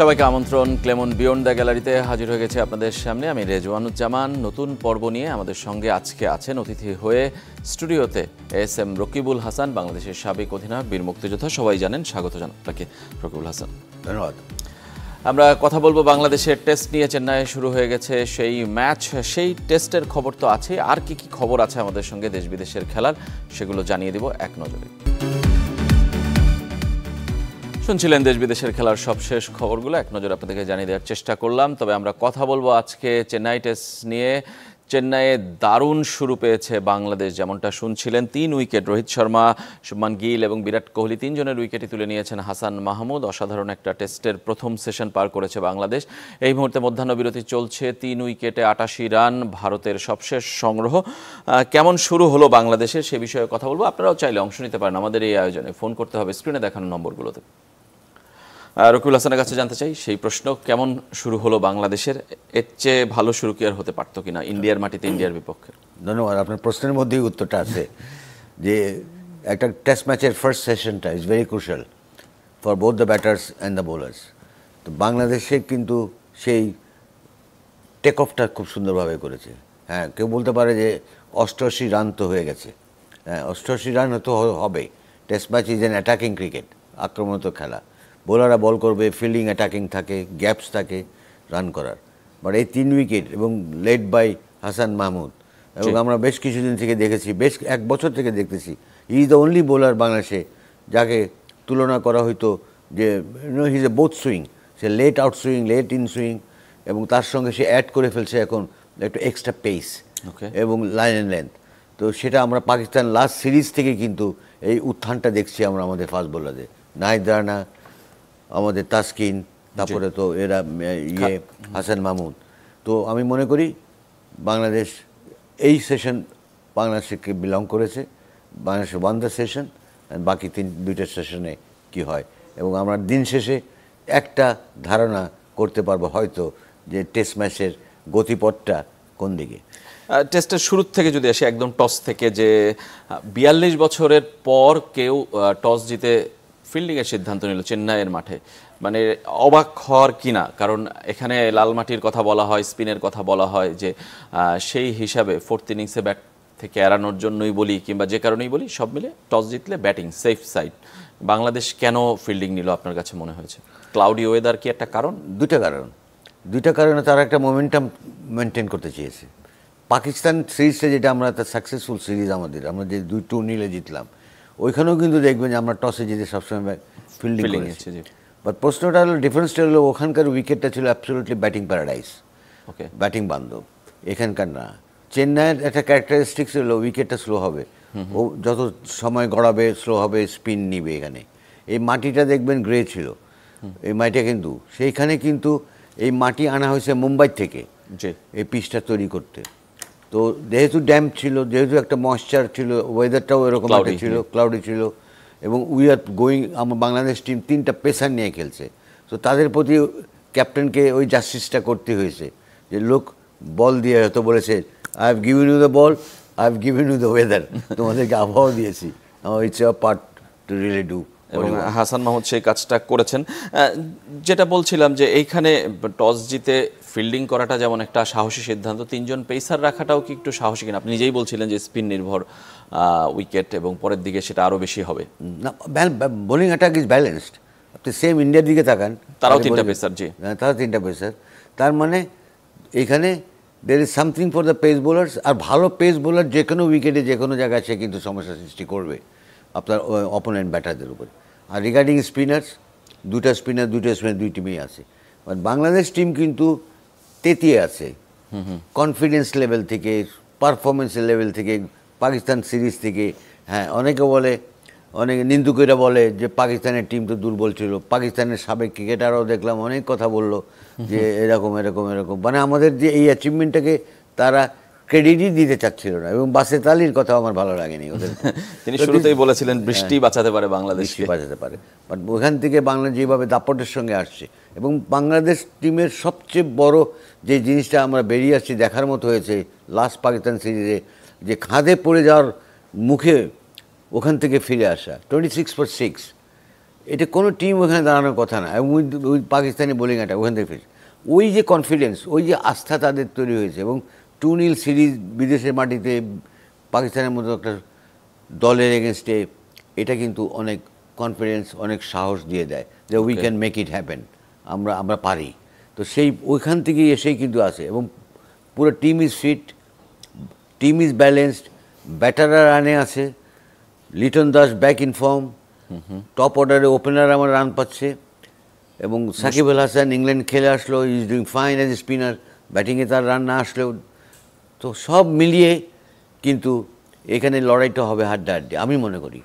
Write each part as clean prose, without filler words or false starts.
সবাইকে আমন্ত্রণ Clemon beyond the গ্যালারিতে হাজির হয়ে গেছে আপনাদের সামনে। আমি রেজওয়ানুজ্জামান। নতুন পর্ব নিয়ে আমাদের সঙ্গে আজকে আছেন অতিথি হয়ে স্টুডিওতে এস.এম. রকিবুল হাসান, বাংলাদেশের সাবেক অধিনায়ক, বীর মুক্তিযোদ্ধা। সবাই জানেন, স্বাগত জানান আপনাকে রকিবুল হাসান। ধন্যবাদ। আমরা কথা বলবো বাংলাদেশের টেস্ট নিয়ে। চেন্নাইয়ে শুরু হয়ে গেছে সেই ম্যাচ, সেই টেস্টের খবর তো আছে, আর কি কি খবর আছে আমাদের সঙ্গে দেশ বিদেশের খেলার, সেগুলো জানিয়ে দিব এক নজরে। শুনছিলেন দেশ বিদেশের খেলার সবশেষ খবরগুলো, এক নজর আপনাদেরকে জানিয়ে দেওয়ার চেষ্টা করলাম। তবে আমরা কথা বলবো আজকে চেন্নাই টেস্ট নিয়ে। চেন্নাইয়ে দারুণ শুরু পেয়েছে বাংলাদেশ, যেমনটা শুনছিলেন। 3 উইকেট, রোহিত শর্মা, শুভমান গিল এবং বিরাট কোহলি তিনজনের উইকেটই তুলে নিয়েছেন হাসান মাহমুদ। অসাধারণ একটা টেস্টের প্রথম সেশন পার করেছে বাংলাদেশ। এই মুহূর্তে মধ্যাহ্নবিরতি চলছে। 3 উইকেটে 88 রান ভারতের সবশেষ সংগ্রহ। কেমন শুরু হলো বাংলাদেশের, সে বিষয়ে কথা বলবো। আপনারাও চাইলে অংশ নিতে পারেন আমাদের এই আয়োজনে। ফোন করতে হবে স্ক্রিনে দেখানো নম্বরগুলোতে। রকিবুল হাসানের কাছে জানতে চাই সেই প্রশ্ন, কেমন শুরু হলো বাংলাদেশের? এর চেয়ে ভালো শুরু কি আর হতে পারতো কিনা ইন্ডিয়ার মাটিতে, ইন্ডিয়ার বিপক্ষে? ধন্যবাদ। আপনার প্রশ্নের মধ্যেই উত্তরটা আছে যে একটা টেস্ট ম্যাচের ফার্স্ট সেশনটা is very crucial for both the batters and the bowlers. তো বাংলাদেশে কিন্তু সেই টেক অফটা খুব সুন্দরভাবে করেছে। হ্যাঁ, কেউ বলতে পারে যে 88 রান তো হয়ে গেছে। হ্যাঁ, 88 রান তো হবে। Test match is an attacking cricket, আক্রমণাত্মক খেলা। বোলাররা বল করবে, ফিল্ডিং অ্যাটাকিং থাকে, গ্যাপস থাকে রান করার। বাট এই 3 উইকেট এবং লেড বাই হাসান মাহমুদ, এবং আমরা বেশ কিছুদিন থেকে দেখেছি, বেশ 1 বছর থেকে দেখতেছি, he is the only bowler বাংলাদেশে যাকে তুলনা করা হইতো যে he is a both swing. সে late out swing, late in swing, এবং তার সঙ্গে সে অ্যাড করে ফেলছে এখন একটু এক্সট্রা পেস এবং লাইন অ্যান্ড লেন্থ। তো সেটা আমরা পাকিস্তান লাস্ট সিরিজ থেকে কিন্তু এই উত্থানটা দেখছি আমরা আমাদের ফাস্ট বোলারদের। নাহিদ রানা, আমাদের তাসকিন, তারপরে তো এরা হাসান মাহমুদ। তো আমি মনে করি বাংলাদেশ এই সেশন বাংলাদেশকে বিলং করেছে। বাংলাদেশ ওয়ান দ্য সেশন, বাকি 2টা সেশনে কি হয়, এবং আমরা দিন শেষে একটা ধারণা করতে পারবো হয়তো যে টেস্ট ম্যাচের গতিপথটা কোন দিকে। টেস্টের শুরু থেকে যদি আসি, একদম টস থেকে, যে 42 বছরের পর কেউ টস জিতে ফিল্ডিংয়ের সিদ্ধান্ত নিল চেন্নাইয়ের মাঠে, মানে অবাক হওয়ার কিনা। কারণ এখানে লাল মাটির কথা বলা হয়, স্পিনের কথা বলা হয়, যে সেই হিসাবে 4th ইনিংসে ব্যাট থেকে এড়ানোর জন্যই বলি কিংবা যে কারণেই বলি, সব মিলে টস জিতলে ব্যাটিং সেফ সাইড। বাংলাদেশ কেন ফিল্ডিং নিল আপনার কাছে মনে হয়েছে? ক্লাউডি ওয়েদার কি একটা কারণ? দুইটা কারণে তারা একটা মোমেন্টাম মেনটেন করতে চেয়েছে। পাকিস্তান সিরিজটা যেটা আমরা একটা সাকসেসফুল সিরিজ, আমরা যে 2 নীলে জিতলাম, ওইখানেও কিন্তু দেখবেন যে আমরা টসে জিতে সবসময় ফিল্ডিং করেছি। বাট প্রশ্নটা হলো, ডিফারেন্সটা হলো ওখানকার উইকেটটা ছিল অ্যাবসলিউটলি ব্যাটিং প্যারাডাইস, ব্যাটিং বান্ধব। এখানকার না। চেন্নাইয়ের একটা ক্যারেক্টারিস্টিক্স হলো উইকেটটা স্লো হবে, ও যত সময় গড়াবে স্লো হবে, স্পিন নিবে। এখানে এই মাটিটা দেখবেন গ্রে ছিল এই মাটিটা, কিন্তু সেইখানে কিন্তু এই মাটি আনা হয়েছে মুম্বাই থেকে এই পিচটা তৈরি করতে। তো যেহেতু ড্যাম্প ছিল, যেহেতু একটা ময়েশ্চার ছিল, ওয়েদারটাও এরকম ছিল, ক্লাউডি ছিল, এবং উই আর গোয়িং, আমার বাংলাদেশ টিম 3টা পেসার নিয়ে খেলছে। তো তাদের প্রতি ক্যাপ্টেনকে ওই জাস্টিসটা করতে হয়েছে যে লোক বল দিয়ে হয়তো বলেছে, I have given you the ball, I have given you the weather, তোমাদেরকে আবহাওয়া দিয়েছি, it's a part to really do. এবং হাসান মাহমুদ সেই কাজটা করেছেন। যেটা বলছিলাম যে এইখানে টস জিতে ফিল্ডিং করাটা যেমন একটা সাহসী সিদ্ধান্ত, 3জন পেসার রাখাটাও কি একটু সাহসী কিনা? আপনি নিজেই বলছিলেন যে স্পিন নির্ভর উইকেট, এবং পরের দিকে সেটা আরও বেশি হবে। না, বোলিং অ্যাটাক ইজ ব্যালেন্সড। আপনি সেম ইন্ডিয়ার দিকে তাকান, তারাও 3টা পেসার। তারা 3টা পেসার। তার মানে এখানে there is something for the pace bowlers. আর ভালো পেস বোলার যে কোনো উইকেটে যে কোনো জায়গায় সে কিন্তু সমস্যা সৃষ্টি করবে আপনার অপোনেন্ট ব্যাটারদের উপর। আর রিগার্ডিং স্পিনার্স, 2টা স্পিনার 2 টিমেই আছে। বাট বাংলাদেশ টিম কিন্তু তেতিয়ে আছে কনফিডেন্স লেভেল থেকে, পারফরমেন্সের লেভেল থেকে, পাকিস্তান সিরিজ থেকে। হ্যাঁ, অনেকে বলে, অনেকে নিন্দুকেরা বলে যে পাকিস্তানের টিম তো দুর্বল ছিল। পাকিস্তানের সাবেক ক্রিকেটারও দেখলাম অনেক কথা বললো যে এরকম, মানে আমাদের যে এই অ্যাচিভমেন্টটাকে তারা ক্রেডিটই দিতে চাচ্ছিল না। এবং বাসেত আলীর কথা আমার ভালো লাগেনি ওদের। তিনি শুরুতেই বলেছিলেন বৃষ্টি বাঁচাতে পারে বাংলাদেশকে, বাঁচাতে পারে। বাট ওখান থেকে বাংলা যেভাবে দাপটের সঙ্গে আসছে, এবং বাংলাদেশ টিমের সবচেয়ে বড় যে জিনিসটা আমরা বেরিয়ে আসছি দেখার মতো হয়েছে লাস্ট পাকিস্তান সিরিজে, যে খাদে পড়ে যাওয়ার মুখে ওখান থেকে ফিরে আসা, 26 for 6, এটা কোনো টিম ওখানে দাঁড়ানোর কথা না। এবং ওই পাকিস্তানি বোলিং অ্যাটাক ওখান থেকে ওই যে কনফিডেন্স, ওই যে আস্থা তাদের তৈরি হয়েছে, এবং 2-0 সিরিজ বিদেশের মাটিতে পাকিস্তানের মতো একটা দলের এগেনস্টে, এটা কিন্তু অনেক কনফিডেন্স, অনেক সাহস দিয়ে দেয় যে we can make it happen, আমরা পারি। তো সেই ওইখান থেকেই এসেই কিন্তু আসে, এবং পুরো team is fit, team is balanced, ব্যাটাররা রানে আছে, Liton Das back in form, top অর্ডারে ওপেনার আমার রান পাচ্ছে, এবং সাকিব আল হাসান ইংল্যান্ড খেলে আসলো, is doing fine as a spinner, ব্যাটিংয়ে তার রান না আসলেও। তো সব মিলিয়ে কিন্তু এখানে লড়াইটা হবে হাড্ডাহাড্ডি আমি মনে করি।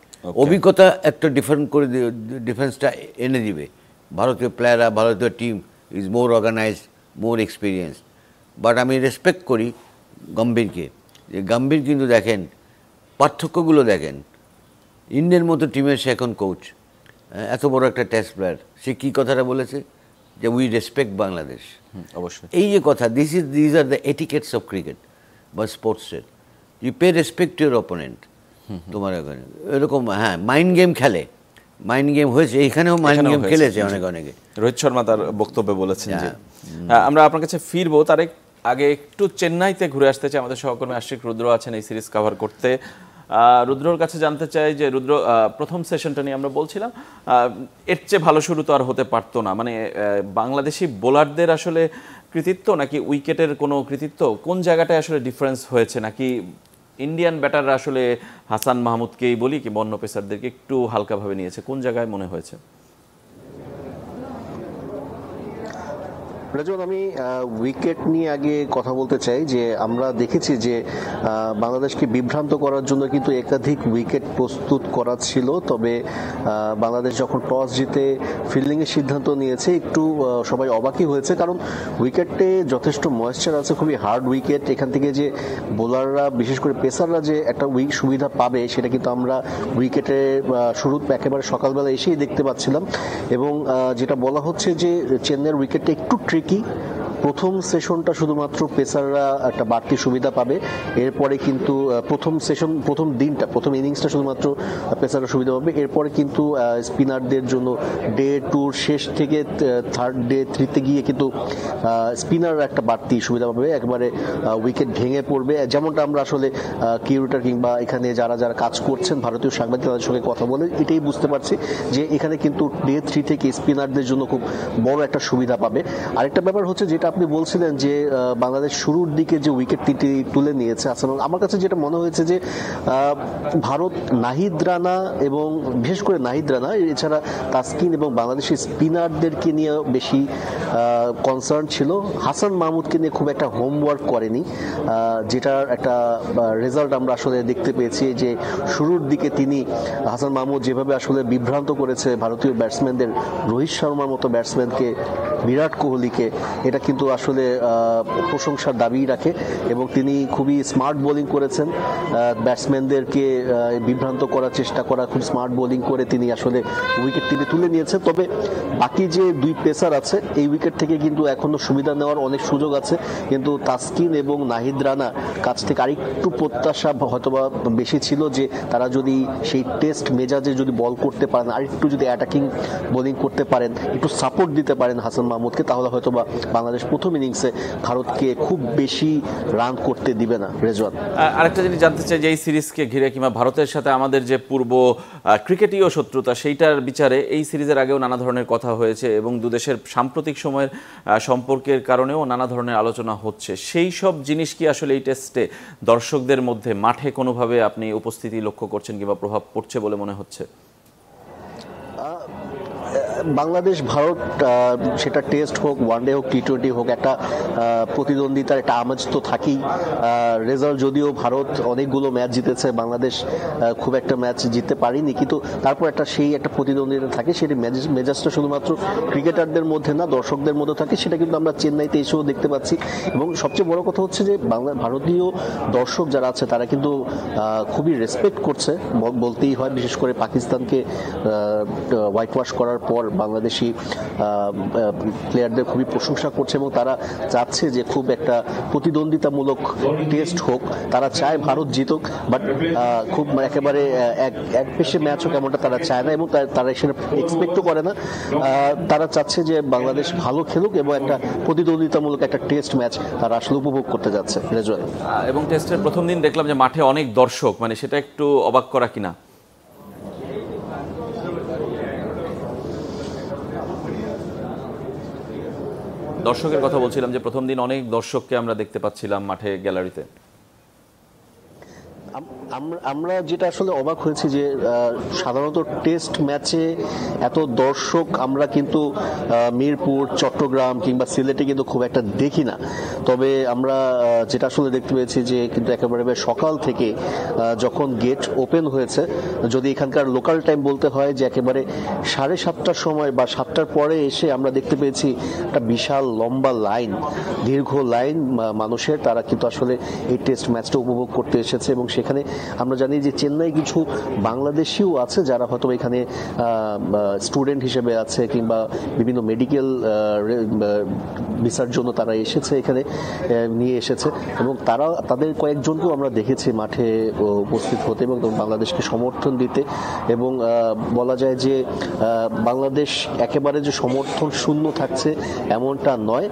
অভিজ্ঞতা একটা ডিফারেন্ট করে ডিফারেন্সটা এনে দিবে। ভারতীয় প্লেয়াররা, ভারতীয় team is more organised, more experience. But আমি রেসপেক্ট করি গম্ভীরকে, যে গম্ভীর কিন্তু দেখেন পার্থক্যগুলো দেখেন। ইন্ডিয়ার মতো টিমের সে এখন কোচ, এত বড় একটা টেস্ট প্লেয়ার, সে কী কথাটা বলেছে যে উই রেসপেক্ট বাংলাদেশ। অবশ্যই এই যে কথা, this are the etiquettes of cricket বা স্পোর্টসের। You pay respect your opponent. তোমার ওখানে এরকম হ্যাঁ মাইন্ড গেম খেলে, মাইন্ড গেম হয়েছে, এইখানেও মাইন্ড গেম খেলেছে অনেকে। রোহিত শর্মা তার বক্তব্যে বলেছেন যে আমরা আপনার কাছে ফিরবো, তার আগে একটু চেন্নাইতে ঘুরে আসতে চাই। আমাদের সহকর্মী আশিক রুদ্র আছেন এই সিরিজ কভার করতে। রুদ্রর কাছে জানতে চাই যে রুদ্র, প্রথম সেশনটা নিয়ে আমরা বলছিলাম, এর চেয়ে ভালো শুরু তো আর হতে পারতো না। মানে বাংলাদেশি বোলারদের আসলে কৃতিত্ব নাকি উইকেটের কোনো কৃতিত্ব, কোন জায়গাটায় আসলে ডিফারেন্স হয়েছে, নাকি ইন্ডিয়ান ব্যাটাররা আসলে হাসান মাহমুদকেই বলি কি অন্য পেসারদেরকে একটু হালকাভাবে নিয়েছে, কোন জায়গায় মনে হয়েছে? রাজু, আমি উইকেট নিয়ে আগে কথা বলতে চাই যে আমরা দেখেছি যে বাংলাদেশকে বিভ্রান্ত করার জন্য কিন্তু একাধিক উইকেট প্রস্তুত করা ছিল। তবে বাংলাদেশ যখন টস জিতে ফিল্ডিংয়ের সিদ্ধান্ত নিয়েছে একটু সবাই অবাকই হয়েছে, কারণ উইকেটে যথেষ্ট ময়েশ্চার আছে, খুবই হার্ড উইকেট। এখান থেকে যে বোলাররা বিশেষ করে পেসাররা যে একটা সুবিধা পাবে সেটা কিন্তু আমরা উইকেটে শুরু একেবারে সকালবেলা এসেই দেখতে পাচ্ছিলাম। এবং যেটা বলা হচ্ছে যে চেন্নাইয়ের উইকেটটা একটু কি প্রথম সেশনটা শুধুমাত্র পেসাররা একটা বাড়তি সুবিধা পাবে, এরপরে কিন্তু প্রথম দিনটা প্রথম ইনিংসটা শুধুমাত্র পেসাররা সুবিধা পাবে, এরপরে কিন্তু স্পিনারদের জন্য ডে টুর শেষ থেকে থার্ড ডে 3-তে গিয়ে কিন্তু স্পিনাররা একটা বাড়তি সুবিধা পাবে, একবারে উইকেট ভেঙে পড়বে। যেমনটা আমরা আসলে কিউরেটার কিংবা এখানে যারা যারা কাজ করছেন ভারতীয় সাংবাদিক তাদের সঙ্গে কথা বলে এটাই বুঝতে পারছি যে এখানে কিন্তু ডে 3 থেকে স্পিনারদের জন্য খুব বড় একটা সুবিধা পাবে। আরেকটা ব্যাপার হচ্ছে যেটা আপনি বলছিলেন যে বাংলাদেশ শুরুর দিকে যে উইকেট তুলে নিয়েছে, আসলে আমার কাছে যেটা মনে হয়েছে যে ভারত নাহিদ রানা এবং বিশেষ করে নাহিদ রানা এছাড়া তাসকিন এবং বাংলাদেশের স্পিনারদেরকে নিয়ে বেশি কনসার্ন ছিল। হাসান মাহমুদকে নিয়ে খুব একটা হোমওয়ার্ক করেনি, যেটার একটা রেজাল্ট আমরা আসলে দেখতে পেয়েছি যে শুরুর দিকে তিনি হাসান মাহমুদ যেভাবে আসলে বিভ্রান্ত করেছে ভারতীয় ব্যাটসম্যানদের, রোহিত শর্মার মতো ব্যাটসম্যানকে, বিরাট কোহলিকে, এটা কিন্তু আসলে প্রশংসার দাবি রাখে। এবং তিনি খুবই স্মার্ট বোলিং করেছেন, ব্যাটসম্যানদেরকে বিভ্রান্ত করার চেষ্টা করা, খুব স্মার্ট বোলিং করে তিনি আসলে উইকেট তুলে নিয়েছেন। তবে বাকি যে দুই পেসার আছে এই উইকেট থেকে কিন্তু এখনো সুবিধা নেওয়ার অনেক সুযোগ আছে, কিন্তু তাসকিন এবং নাহিদ রানা কাছ থেকে আরেকটু প্রত্যাশা হয়তোবা বেশি ছিল যে তারা যদি সেই টেস্ট মেজাজে যদি বল করতে পারেন, আরেকটু যদি অ্যাটাকিং বোলিং করতে পারেন, একটু সাপোর্ট দিতে পারেন হাসান মাহমুদকে, তাহলে হয়তোবা বাংলাদেশ প্রথম ইনিংসে ভারতকে খুব বেশি রান করতে দিবে না। রেজওয়ান, আরেকটা জিনিস জানতে চাই যে এই সিরিজকে ঘিরে কিংবা ভারতের সাথে আমাদের যে পূর্ব ক্রিকেটীয় শত্রুতা সেইটার বিচারে এই সিরিজের আগেও নানা ধরনের কথা হয়েছে এবং দুদেশের সাম্প্রতিক সময়ের সম্পর্কের কারণেও নানা ধরনের আলোচনা হচ্ছে। সেই সব জিনিস কি আসলে এই টেস্টে দর্শকদের মধ্যে মাঠে কোনোভাবে আপনি উপস্থিতি লক্ষ্য করছেন কিংবা প্রভাব পড়ছে বলে মনে হচ্ছে? বাংলাদেশ ভারত সেটা টেস্ট হোক, ওয়ানডে হোক, টি-20 হোক, একটা প্রতিদ্বন্দ্বিতার একটা আমেজ তো থাকেই। রেজাল্ট যদিও ভারত অনেকগুলো ম্যাচ জিতেছে, বাংলাদেশ খুব একটা ম্যাচ জিততে পারেনি, কিন্তু তারপর সেই একটা প্রতিদ্বন্দ্বিতা থাকে। সেটি মেজাজটা শুধুমাত্র ক্রিকেটারদের মধ্যে না, দর্শকদের মধ্যে থাকে। সেটা কিন্তু আমরা চেন্নাইতে এসেও দেখতে পাচ্ছি। এবং সবচেয়ে বড় কথা হচ্ছে যে ভারতীয় দর্শক যারা আছে তারা কিন্তু খুবই রেসপেক্ট করছে বলতেই হয়, বিশেষ করে পাকিস্তানকে হোয়াইট ওয়াশ করার পর বাংলাদেশি প্লেয়ারদের খুবই প্রশংসা করছে এবং তারা চাচ্ছে যে খুব একটা প্রতিদ্বন্দ্বিতামূলক টেস্ট হোক। তারা চায় ভারত জিতুক, বাট খুব একেবারে এক পেশে ম্যাচ হোক এমনটা তারা চায় না এবং তারা সেটা এক্সপেক্টও করে না। তারা চাচ্ছে যে বাংলাদেশ ভালো খেলুক এবং একটা প্রতিদ্বন্দ্বিতামূলক একটা টেস্ট ম্যাচ তারা আসলে উপভোগ করতে যাচ্ছে। রেজওয়ান, এবং টেস্টের প্রথম দিন দেখলাম যে মাঠে অনেক দর্শক, মানে সেটা একটু অবাক করা কিনা? দর্শকের কথা বলছিলাম যে প্রথম দিন অনেক দর্শককে আমরা দেখতে পাচ্ছিলাম মাঠে, গ্যালারিতে। আমরা যেটা আসলে অবাক হয়েছি যে সাধারণত টেস্ট ম্যাচে এত দর্শক আমরা কিন্তু মিরপুর, চট্টগ্রাম কিংবা সিলেটে কিন্তু খুব একটা দেখি না। তবে আমরা যেটা আসলে দেখতে পেয়েছি যে কিন্তু একেবারে সকাল থেকে যখন গেট ওপেন হয়েছে, যদি এখানকার লোকাল টাইম বলতে হয় যে একেবারে 7:30টার সময় বা 7টার পরে এসে আমরা দেখতে পেয়েছি একটা বিশাল লম্বা লাইন, দীর্ঘ লাইন মানুষের। তারা কিন্তু আসলে এই টেস্ট ম্যাচটা উপভোগ করতে এসেছে এবং সেখানে আমরা জানি যে চেন্নাই কিছু বাংলাদেশিও আছে যারা হয়তো এখানে স্টুডেন্ট হিসেবে আছে কিংবা বিভিন্ন মেডিকেল ভিসার জন্য তারা এসেছে, এখানে নিয়ে এসেছে এবং তাদের কয়েকজনকেও আমরা দেখেছি মাঠে উপস্থিত হতে এবং বাংলাদেশকে সমর্থন দিতে। এবং বলা যায় যে বাংলাদেশ একেবারে যে সমর্থন শূন্য থাকছে এমনটা নয়।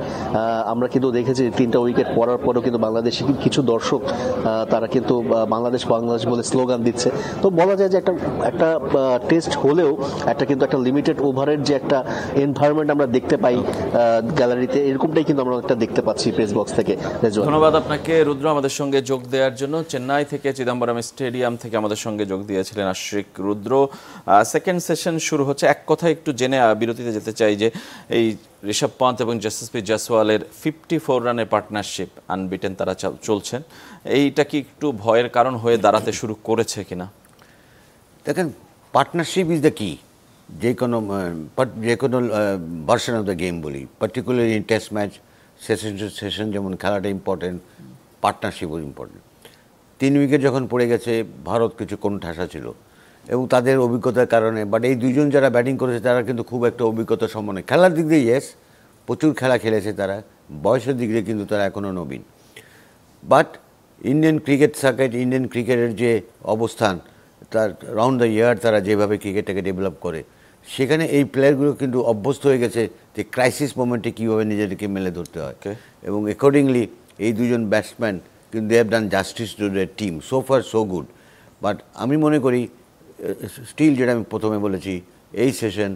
আমরা কিন্তু দেখেছি 3টা উইকেট পড়ার পরেও কিন্তু বাংলাদেশি কিছু দর্শক তারা কিন্তু বাংলাদেশ বাংলাদেশ বলে স্লোগান দিচ্ছে। তো বলা যায় যে একটা টেস্ট হলেও কিন্তু একটা লিমিটেড ওভারের যে একটা এনভায়রনমেন্ট আমরা দেখতে পাই গ্যালারিতে, এরকমটাই কিন্তু আমরা একটা দেখতে পাচ্ছি প্রেস বক্স থেকে। ধন্যবাদ আপনাকে রুদ্র, আমাদের সঙ্গে যোগ দেওয়ার জন্য। চেন্নাই থেকে চিদম্বরম স্টেডিয়াম থেকে আমাদের সঙ্গে যোগ দিয়েছিলেন আশিক রুদ্র। সেকেন্ড সেশন শুরু হচ্ছে। এক কথা একটু জেনে বিরতিতে যেতে চাই যে এই ঋষভ পান্ত এবং যশস্বী জয়সওয়ালের 54 রানের পার্টনারশিপ, আনবিটেন তারা চলছেন, এইটা কি একটু ভয়ের কারণ হয়ে দাঁড়াতে শুরু করেছে কিনা? দেখেন, পার্টনারশিপ ইজ দ্য কি। যে কোনো ভার্সন অফ দ্য গেম বলি, particularly in test match, session to session যেমন খেলাটা ইম্পর্টেন্ট, পার্টনারশিপও ইম্পর্টেন্ট। 3 উইকেট যখন পড়ে গেছে, ভারত কিছু কোণঠাসা ছিল এবং তাদের অভিজ্ঞতার কারণে, বাট এই দুজন যারা ব্যাটিং করেছে তারা কিন্তু খুব একটা অভিজ্ঞতা সম্পন্ন, খেলার দিক দিয়ে ইয়েস প্রচুর খেলা খেলেছে তারা, বয়সের দিক দিয়ে কিন্তু তারা এখনও নবীন। But Indian cricket circuit, Indian ক্রিকেটের যে অবস্থান, তার রাউন্ড দ্য ইয়ার তারা যেভাবে ক্রিকেটটাকে ডেভেলপ করে, সেখানে এই প্লেয়ারগুলো কিন্তু অভ্যস্ত হয়ে গেছে যে ক্রাইসিস মোমেন্টে কীভাবে নিজেদেরকে মেলে ধরতে হয়। এবং অ্যাকর্ডিংলি এই দুজন ব্যাটসম্যান কিন্তু they have done justice to the team. So far so good. But আমি মনে করি স্টিল, যেটা আমি প্রথমে বলেছি, এই সেশন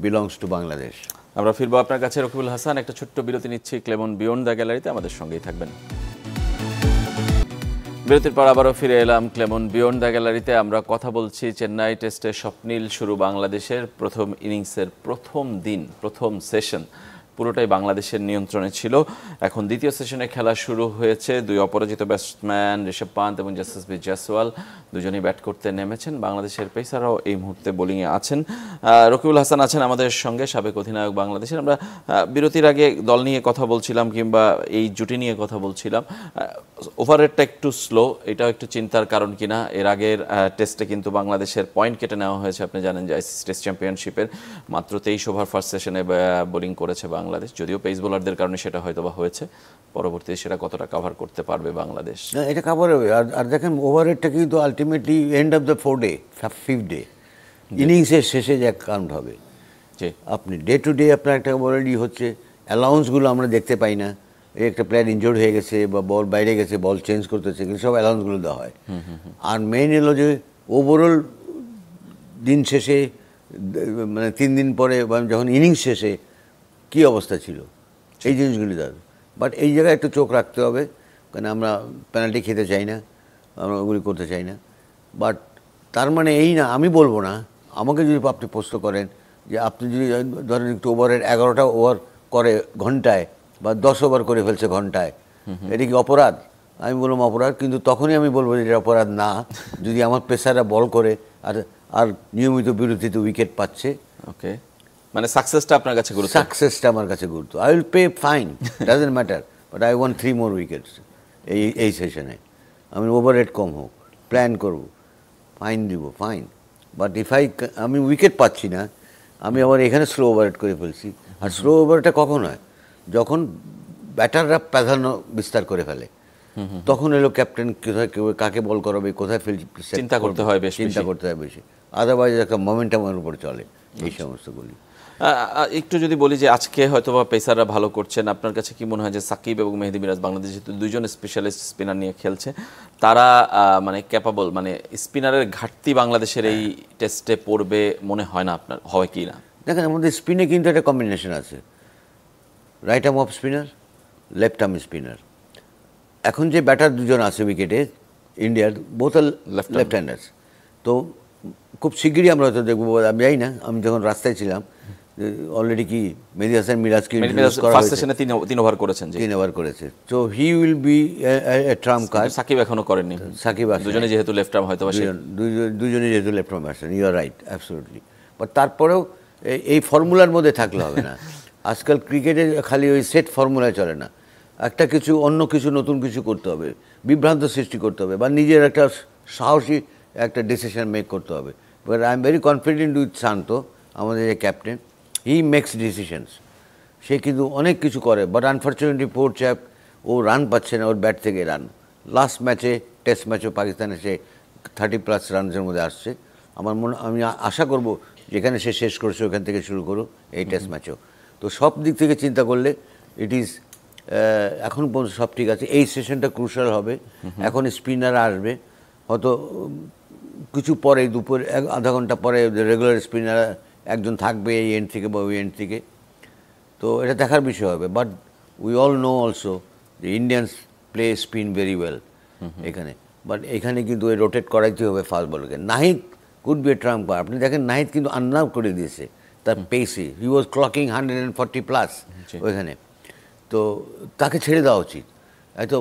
বিলংস টু বাংলাদেশ। আমরা ফিরবো আপনার কাছে রকিবুল হাসান। একটা ছোট্ট বিরতি নিচ্ছি ক্লেমন বিয়ন্ড দ্য গ্যালারিতে, আমাদের সঙ্গেই থাকবেন। বিরতির পর আবারও ফিরে এলাম ক্লেমন বিয়ন্ড দ্য গ্যালারিতে। আমরা কথা বলছি চেন্নাই টেস্টের স্বপ্নীল শুরু বাংলাদেশের। প্রথম ইনিংসের প্রথম দিন, প্রথম সেশন পুরোটাই বাংলাদেশের নিয়ন্ত্রণে ছিল। এখন দ্বিতীয় সেশনে খেলা শুরু হয়েছে। 2 অপরাজিত ব্যাটসম্যান ঋষভ পান্ত এবং যশস্বী জয়সওয়াল দুজনেই ব্যাট করতে নেমেছেন। বাংলাদেশের পেসাররাও এই মুহূর্তে বোলিংয়ে আছেন। রকিবুল হাসান আছেন আমাদের সঙ্গে, সাবেক অধিনায়ক বাংলাদেশের। আমরা বিরতির আগে দল নিয়ে কথা বলছিলাম কিংবা এই জুটি নিয়ে কথা বলছিলাম। ওভারেটটা একটু স্লো, এটাও একটু চিন্তার কারণ কিনা? এর আগের টেস্টে কিন্তু বাংলাদেশের পয়েন্ট কেটে নেওয়া হয়েছে। আপনি জানেন যে আইসিসি টেস্ট চ্যাম্পিয়নশিপের মাত্র 23 ওভার ফার্স্ট সেশনে বোলিং করেছে বাংলাদেশ। যদিও পেস বোলারদের কারণে সেটা হয়তো বা হয়েছে, পরবর্তীতে সেটা কতটা কভার করতে পারবে বাংলাদেশ? এটা কভার হবে। আর দেখেন, ওভারেটটা কিন্তু ultimately end of the 4 day, 5th day, ইনিংসের শেষে যে কাউন্ট হবে। জি, আপনি ডে টু ডে আপনার একটা অলরেডি হচ্ছে, অ্যালাউন্সগুলো আমরা দেখতে পাই না। এই একটা প্লেয়ার ইনজোর্ড হয়ে গেছে বা বল বাইরে গেছে, বল চেঞ্জ করতেছে, কিন্তু সব অ্যালাউন্সগুলো দেওয়া হয়। আর মেইন হলো যে ওভারঅল দিন শেষে, মানে 3 দিন পরে যখন ইনিংস শেষে কী অবস্থা ছিল, এই জিনিসগুলি দাঁড়াবে। বাট এই জায়গায় একটু চোখ রাখতে হবে, কারণ আমরা পেনাল্টি খেতে চাই না, আমরা ওগুলি করতে চাই না। বাট তার মানে এই না, আমি বলবো না, আমাকে যদি আপনি প্রশ্ন করেন যে আপনি যদি ধরেন একটু ওভারের 11টা ওভার করে ঘন্টায় বা 10 ওভার করে ফেলছে ঘন্টায়, এটা কি অপরাধ? আমি বললাম অপরাধ, কিন্তু তখনই আমি বলবো যে এটা অপরাধ না যদি আমার পেসাররা বল করে আর নিয়মিত বিরতিতে উইকেট পাচ্ছে। ওকে, মানে সাকসেসটা আপনার কাছে গুরুত্ব? সাকসেসটা আমার কাছে গুরুত্ব। I will pay fine, doesn't matter, but I want 3 more wickets এই সেশনে। আমি ওভাররেট কম হোক, প্ল্যান করব, ফাইন দিব, ফাইন। বাট আমি উইকেট পাচ্ছি না, আমি আবার এখানে স্লো ওভার করে ফেলছি। আর স্লো ওভারটা কখন হয়? যখন ব্যাটাররা প্রাধান্য বিস্তার করে ফেলে, তখন এলো ক্যাপ্টেন কোথায় কাকে বল করাবে, কোথায় ফিল্ড চিন্তা করতে হয় বেশি। আদারওয়াইজ একটা মোমেন্টামের উপর চলে এই সমস্তগুলি। একটু যদি বলি যে আজকে হয়তো বা পেসাররা ভালো করছেন, আপনার কাছে কি মনে হয় যে সাকিব এবং মেহেদী মিরাজ, বাংলাদেশ যেহেতু দুইজন স্পেশালিস্ট স্পিনার নিয়ে খেলছে, তারা মানে ক্যাপাবল, মানে স্পিনারের ঘাটতি বাংলাদেশের এই টেস্টে পড়বে মনে হয় না আপনার, হয় কি না? দেখেন, আমাদের স্পিনে কিন্তু একটা কম্বিনেশন আছে, right arm off spinner, left arm spinner. এখন যে ব্যাটার দুজন আছে উইকেটে ইন্ডিয়ার, বোথ আর লেফট হ্যান্ডার্স। তো খুব শিগগিরই আমরা হয়তো দেখবো, আমি জানি না, আমি যখন রাস্তায় ছিলাম অলরেডি কি মেহেদী হাসান মিরাজকে ফার্স্ট সেশনে 3 ওভার করেছেন, 3 ওভার করেছে। তো he will be a trump card. Shakib এখনো করেননি, সাকিব দুজনে যেহেতু লেফট আর্ম, হয়তো দুজনে যেহেতু লেফট আর্ম আসছেন, you are right, absolutely. But তারপরেও এই ফর্মুলার মধ্যে থাকলে হবে না। আজকাল ক্রিকেটে খালি ওই সেট ফর্মুলায় চলে না, একটা কিছু অন্য কিছু নতুন কিছু করতে হবে, বিভ্রান্ত সৃষ্টি করতে হবে, বা নিজের একটা সাহসী একটা ডিসিশন মেক করতে হবে। But I am very confident with Shanto, আমাদের যে ক্যাপ্টেন, হি মেক্স ডিসিশনস। সে কিন্তু অনেক কিছু করে, বাট আনফর্চুনেটলি পোর চ্যাপ, ও রান পাচ্ছে না, ওর ব্যাট থেকে রান। লাস্ট ম্যাচে, টেস্ট ম্যাচও পাকিস্তানে সে 30+ রানসের মধ্যে আসছে। আমি আশা করব যেখানে সে শেষ করেছে ওখান থেকে শুরু করো এই টেস্ট ম্যাচেও। তো সব দিক থেকে চিন্তা করলে ইট ইজ এখন পর্যন্ত সব ঠিক আছে। এই সেশনটা ক্রুশাল হবে। এখন স্পিনার আসবে হয়তো কিছু পরে, দুপুর আধা ঘন্টা পরে রেগুলার স্পিনার একজন থাকবে এই এন্ড থেকে বা ওই এন্ড থেকে। তো এটা দেখার বিষয় হবে। But we all know also যে Indians play spin very well এখানে। বাট এখানে কিন্তু ওই রোটেট করাইতে হবে ফাস্ট বলকে। Nahid could be a trump card. আপনি দেখেন নাহিদ কিন্তু আনলাভ করে দিয়েছে তার পেসে, হি ওয়াজ ক্লকিং 140+ ওইখানে। তো তাকে ছেড়ে দেওয়া উচিত। এত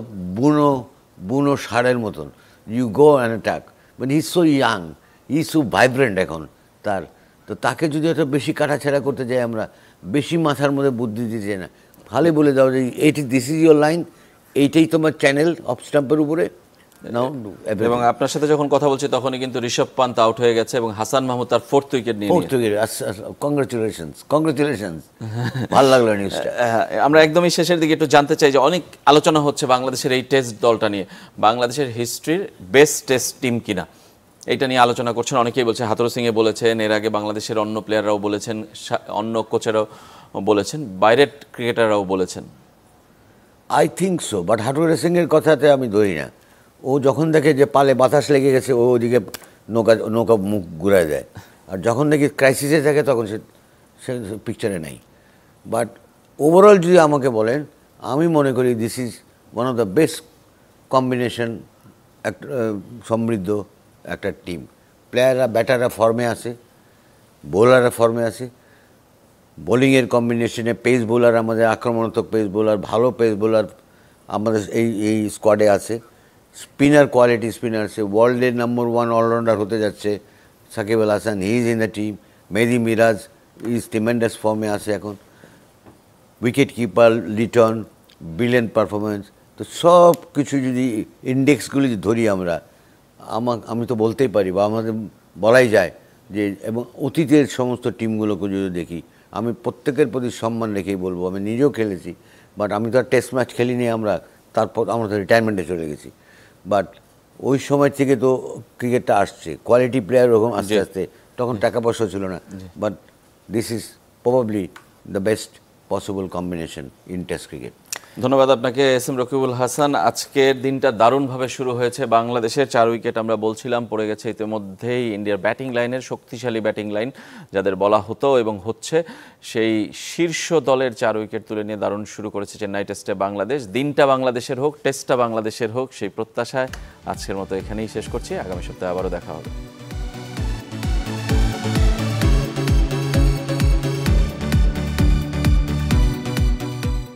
বুনো ষাঁড়ের মতন, ইউ গো অ্যান্ড অ্যাটাক। মানে he is so young, he is so vibrant এখন তার। তো তাকে যদি একটা বেশি কাটাছেড়া করতে যাই আমরা, বেশি মাথার মধ্যে বুদ্ধি দিতে চাই না, খালি বলে দাও যে দিস ইজ ইয়োর লাইন, এইটাই তোমার চ্যানেল অফ স্টাম্পের উপরে। এবং আপনার সাথে যখন কথা বলছি তখনই কিন্তু ঋষভ পান্ত আউট হয়ে গেছে এবং হাসান মাহমুদ তার 4th উইকেট নিয়ে কংগ্রেচুলেশনস। ভালো লাগলো নিউজটা। আমরা একদমই শেষের দিকে একটু জানতে চাই যে অনেক আলোচনা হচ্ছে বাংলাদেশের এই টেস্ট দলটা নিয়ে, বাংলাদেশের হিস্ট্রির বেস্ট টেস্ট টিম কিনা এইটা নিয়ে আলোচনা করছেন অনেকেই। বলছে হাথুরু সিংয়ে বলেছেন, এর আগে বাংলাদেশের অন্য প্লেয়াররাও বলেছেন, অন্য কোচেরাও বলেছেন, বাইরের ক্রিকেটাররাও বলেছেন। I think so, but Hathuru সিংয়ের কথাতে আমি ধরি না। ও যখন দেখে যে পালে বাতাস লেগে গেছে, ও ওদিকে নৌকা মুখ ঘুরায় দেয়। আর যখন দেখি ক্রাইসিসে থাকে তখন সে পিকচারে নেই। বাট ওভারঅল যদি আমাকে বলেন, আমি মনে করি this is one of the best combination, একটা সমৃদ্ধ একটা টিম। প্লেয়াররা, ব্যাটাররা ফর্মে আছে, বোলাররা ফর্মে আছে। বোলিংয়ের কম্বিনেশনে পেস বোলার, আমাদের আক্রমণাত্মক পেস বোলার, ভালো পেস বোলার আমাদের এই স্কোয়াডে আছে। স্পিনার, কোয়ালিটি স্পিনার আছে। ওয়ার্ল্ডের নম্বর 1 অলরাউন্ডার হতে যাচ্ছে Shakib Al Hasan, he is in the team. Mehedi Miraz is tremendous ফর্মে আছে এখন। Wicket keeper Liton, brilliant performance. তো সব কিছু যদি ইন্ডেক্সগুলি ধরি আমরা, আমি তো বলতেই পারি, বা আমাদের বলাই যায় যে, এবং অতীতের সমস্ত টিমগুলোকে যদি দেখি, আমি প্রত্যেকের প্রতি সম্মান রেখেই বলবো, আমি নিজেও খেলেছি, বাট আমি তো আর টেস্ট ম্যাচ খেলিনি। তারপর আমরা তো রিটায়ারমেন্টে চলে গেছি। বাট ওই সময় থেকে তো ক্রিকেটটা আসছে, কোয়ালিটি প্লেয়ার ওরকম আস্তে আস্তে, তখন টাকা পয়সা ছিল না। But this is probably the best possible combination in test cricket. ধন্যবাদ আপনাকে এস এম রকিবুল হাসান। আজকের দিনটা দারুণভাবে শুরু হয়েছে বাংলাদেশের। 4 উইকেট আমরা বলছিলাম পড়ে গেছে ইতিমধ্যেই ইন্ডিয়ার ব্যাটিং লাইনের, শক্তিশালী ব্যাটিং লাইন যাদের বলা হতো এবং হচ্ছে, সেই শীর্ষ দলের 4 উইকেট তুলে নিয়ে দারুণ শুরু করেছে চেন্নাই টেস্টে বাংলাদেশ। দিনটা বাংলাদেশের হোক, টেস্টটা বাংলাদেশের হোক, সেই প্রত্যাশায় আজকের মতো এখানেই শেষ করছি। আগামী সপ্তাহে আবারও দেখা হবে।